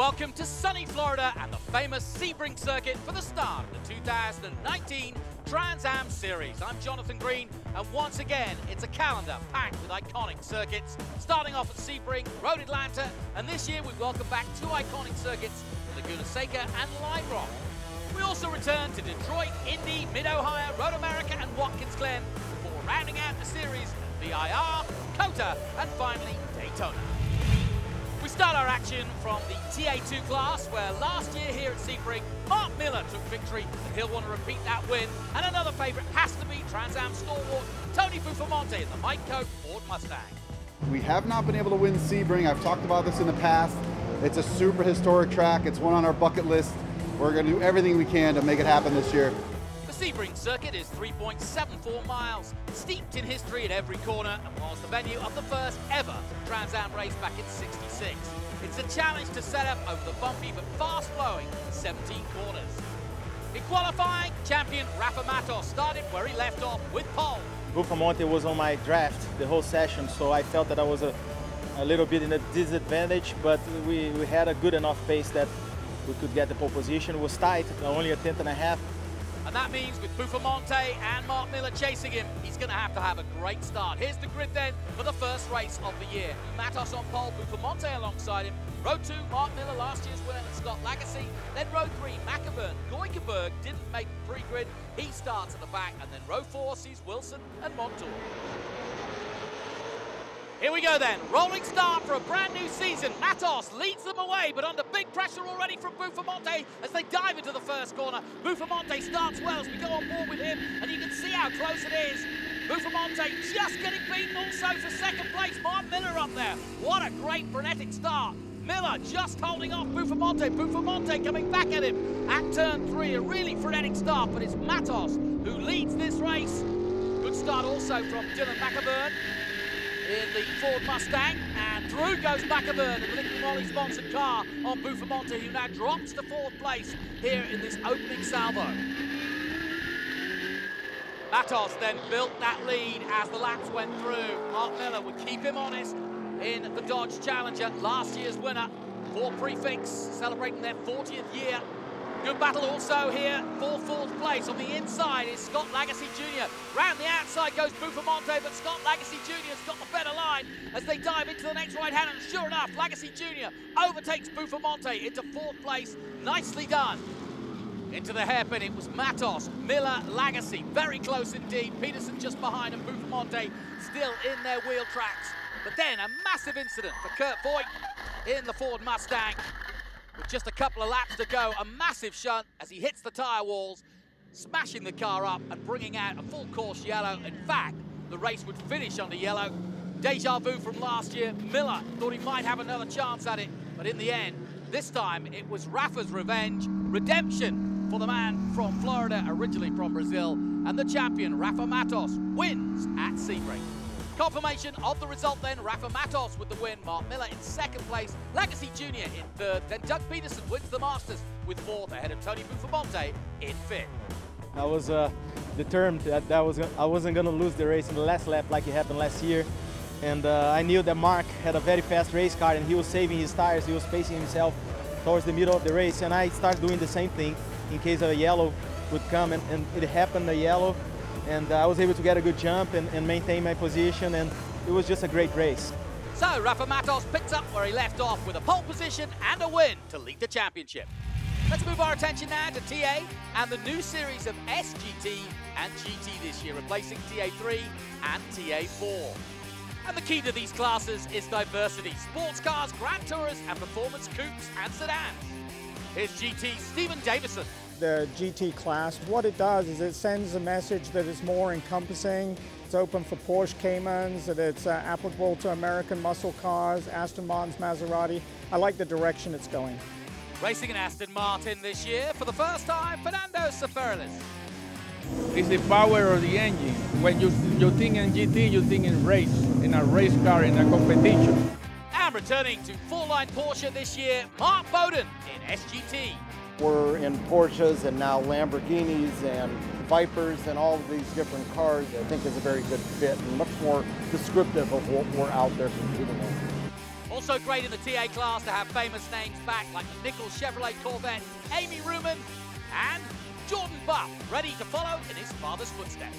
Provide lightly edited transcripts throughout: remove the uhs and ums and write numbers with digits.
Welcome to sunny Florida and the famous Sebring circuit for the start of the 2019 Transam Series. I'm Jonathan Green, and once again, it's a calendar packed with iconic circuits. Starting off at Sebring, Road Atlanta, and this year we welcome back two iconic circuits, Laguna Seca and Lime Rock. We also return to Detroit, Indy, Mid-Ohio, Road America, and Watkins Glen before rounding out the series at VIR, COTA, and finally Daytona. We start our action from the TA2 class, where last year here at Sebring, Mark Miller took victory, and he'll want to repeat that win. And another favourite has to be Transam stalwart Tony Bufamonte in the Mike Cope Ford Mustang. We have not been able to win Sebring. I've talked about this in the past. It's a super historic track. It's one on our bucket list. We're going to do everything we can to make it happen this year. The Sebring circuit is 3.74 miles, steeped in history at every corner, and was the venue of the first ever Transam race back in '66. It's a challenge to set up over the bumpy but fast-flowing 17 corners. In qualifying, champion Rafa Matos started where he left off with pole. Bufamonte was on my draft the whole session, so I felt that I was a little bit in a disadvantage, but we had a good enough pace that we could get the pole position. It was tight, only a tenth and a half. And that means with Bufamonte and Mark Miller chasing him, he's going to have a great start. Here's the grid then for the first race of the year. Matos on pole, Bufamonte alongside him. Row 2, Mark Miller, last year's winner, and Scott Lagasse. Then row 3, McAvern. Goikerberg didn't make the pre-grid. He starts at the back. And then row 4 sees Wilson and Montour. Here we go then, rolling start for a brand new season. Matos leads them away, but under big pressure already from Bufamonte as they dive into the first corner. Bufamonte starts well as we go on board with him, and you can see how close it is. Bufamonte just getting beaten also for second place. Mark Miller up there. What a great frenetic start. Miller just holding off Bufamonte. Bufamonte coming back at him at turn 3. A really frenetic start, but it's Matos who leads this race. Good start also from Dylan McAvern in the Ford Mustang, and through goes McAvern in the Liquid Moly sponsored car on Bufamonte, who now drops to 4th place here in this opening salvo. Matos then built that lead as the laps went through. Mark Miller would keep him honest in the Dodge Challenger, last year's winner. Ford Prefix celebrating their 40th year. Good battle also here for 4th place. On the inside is Scott Lagasse Jr. Round the outside goes Bufamonte, but Scott Lagasse Jr. has got the better line as they dive into the next right-hand, and sure enough, Lagasse Jr. overtakes Bufamonte into 4th place. Nicely done. Into the hairpin, it was Matos, Miller, Lagasse, very close indeed. Peterson just behind, and Bufamonte still in their wheel tracks. But then a massive incident for Kurt Voigt in the Ford Mustang. With just a couple of laps to go, a massive shunt as he hits the tyre walls, smashing the car up and bringing out a full course yellow. In fact, the race would finish under yellow. Deja vu from last year. Miller thought he might have another chance at it, but in the end, this time it was Rafa's revenge. Redemption for the man from Florida, originally from Brazil, and the champion, Rafa Matos, wins at Sebring. Confirmation of the result then, Rafa Matos with the win, Mark Miller in 2nd place, Lagasse Jr. in 3rd, then Doug Peterson wins the Masters with 4th ahead of Tony Bufamonte in 5th. I was determined that I wasn't going to lose the race in the last lap like it happened last year. And I knew that Mark had a very fast race car and he was saving his tires, he was pacing himself towards the middle of the race, and I started doing the same thing in case a yellow would come, and it happened, a yellow. And I was able to get a good jump and maintain my position, and it was just a great race. So Rafa Matos picks up where he left off with a pole position and a win to lead the championship. Let's move our attention now to TA and the new series of SGT and GT this year, replacing TA3 and TA4. And the key to these classes is diversity. Sports cars, Grand Tourers, and performance coupes and sedans. Here's GT Stephen Davison. The GT class, what it does is it sends a message that is more encompassing. It's open for Porsche Caymans, that it's applicable to American muscle cars, Aston Martins, Maserati. I like the direction it's going. Racing in Aston Martin this year, for the first time, Fernando Seferolis. It's the power of the engine. When you think in GT, you think in race, in a race car, in a competition. And returning to full-line Porsche this year, Mark Bowden in SGT. We're in Porsches and now Lamborghinis and Vipers and all of these different cars. I think is a very good fit and much more descriptive of what we're out there competing in. Also great in the TA class to have famous names back like the Nichols Chevrolet Corvette, Amy Ruman, and Jordan Buff, ready to follow in his father's footsteps.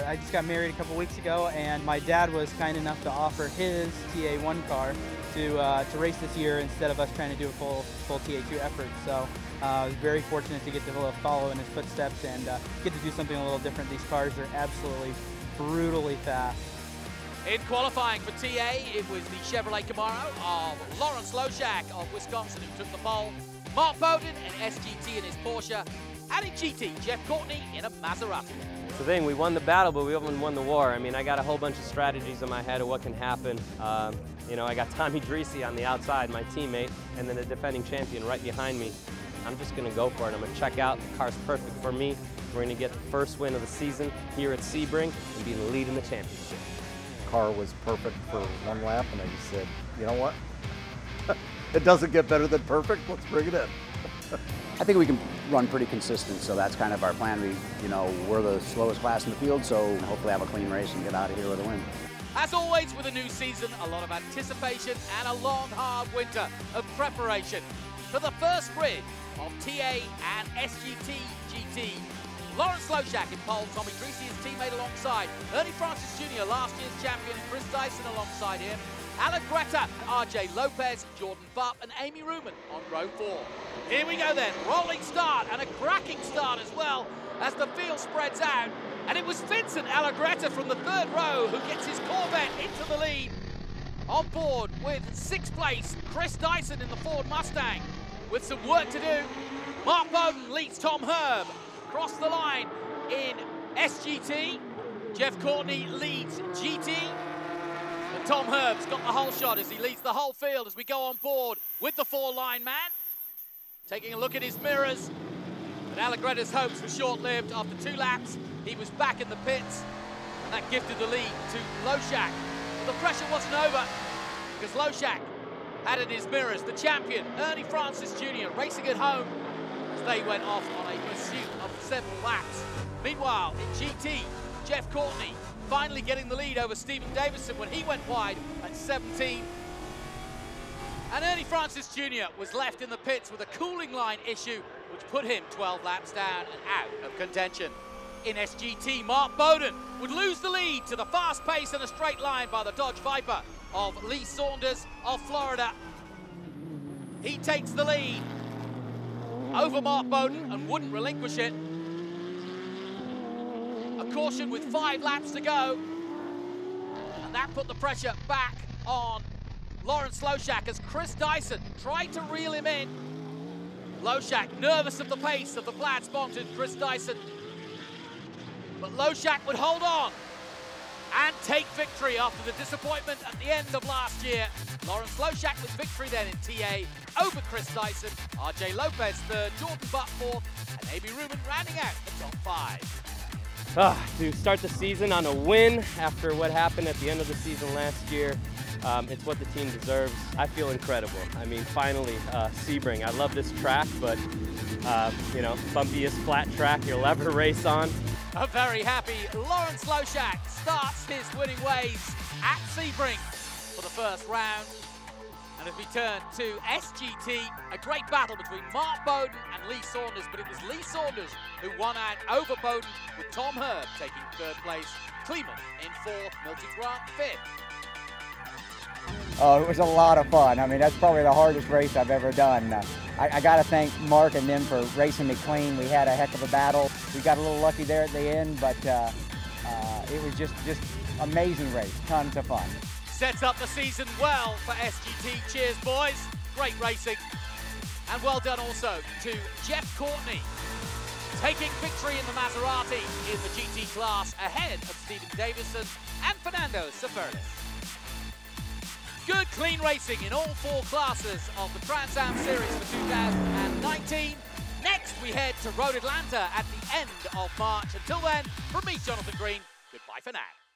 I just got married a couple weeks ago, and my dad was kind enough to offer his TA1 car to race this year instead of us trying to do a full TA2 effort. So I was very fortunate to get to follow in his footsteps and get to do something a little different. These cars are absolutely brutally fast. In qualifying for TA, it was the Chevrolet Camaro of Lawrence Loshak of Wisconsin who took the pole, Mark Bowden in SGT in his Porsche, and in GT, Jeff Courtney in a Maserati. That's the thing, we won the battle, but we haven't won the war. I mean, I got a whole bunch of strategies in my head of what can happen. You know, I got Tommy Dreese on the outside, my teammate, and then the defending champion right behind me. I'm just gonna go for it. I'm gonna check out. The car's perfect for me. We're gonna get the first win of the season here at Sebring and be in the lead in the championship. Car was perfect for one lap, and I just said, you know what? It doesn't get better than perfect. Let's bring it in. I think we can run pretty consistent, so that's kind of our plan. We're the slowest class in the field, so hopefully have a clean race and get out of here with a win. As always with a new season, a lot of anticipation and a long, hard winter of preparation. For the first grid of TA and SGT GT, Lawrence Loshak in pole, Tommy Dreese, his teammate alongside, Ernie Francis Jr., last year's champion, Chris Dyson alongside him, Allegretta, RJ Lopez, Jordan Bupp, and Amy Ruman on row 4. Here we go then, rolling start and a cracking start as well as the field spreads out. And it was Vincent Allegretta from the 3rd row who gets his Corvette into the lead. On board with 6th place, Chris Dyson in the Ford Mustang. With some work to do, Mark Bowden leads Tom Herb. Across the line in SGT, Jeff Courtney leads GT. And Tom Herb's got the whole shot as he leads the whole field as we go on board with the 4-line man. Taking a look at his mirrors, but Allegretta's hopes were short-lived. After 2 laps, he was back in the pits, and that gifted the lead to Loshak. But the pressure wasn't over, because Loshak had in his mirrors the champion, Ernie Francis Jr., racing at home as they went off on a pursuit of 7 laps. Meanwhile, in GT, Jeff Courtney finally getting the lead over Stephen Davison when he went wide at 17. And Ernie Francis Jr. was left in the pits with a cooling line issue, which put him 12 laps down and out of contention. In SGT, Mark Bowden would lose the lead to the fast pace in a straight line by the Dodge Viper of Lee Saunders of Florida. He takes the lead over Mark Bowden and wouldn't relinquish it. A caution with 5 laps to go, and that put the pressure back on Lawrence Loshak as Chris Dyson tried to reel him in. Loshak nervous of the pace of the plaid-sponsored Chris Dyson, but Loshak would hold on and take victory after the disappointment at the end of last year. Lawrence Loshak with victory then in TA over Chris Dyson, RJ Lopez 3rd, Jordan Butt 4th, and Amy Ruman rounding out the top 5. To start the season on a win after what happened at the end of the season last year, it's what the team deserves. I feel incredible. I mean, finally, Sebring. I love this track, but you know, bumpiest flat track you'll ever race on. A very happy Lawrence Loshak starts his winning ways at Sebring for the first round. And as we turn to SGT, a great battle between Mark Bowden and Lee Saunders, but it was Lee Saunders who won out over Bowden, with Tom Herb taking 3rd place, Kleeman in 4th, Milton Grant 5th. Oh, it was a lot of fun. I mean, that's probably the hardest race I've ever done. I got to thank Mark and them for racing me clean. We had a heck of a battle. We got a little lucky there at the end, but it was just amazing race. Tons of fun. Sets up the season well for SGT. Cheers, boys. Great racing. And well done also to Jeff Courtney, taking victory in the Maserati in the GT class ahead of Stephen Davison and Fernando Safernis. Good clean racing in all 4 classes of the Transam Series for 2019. Next, we head to Road Atlanta at the end of March. Until then, from me, Jonathan Green, goodbye for now.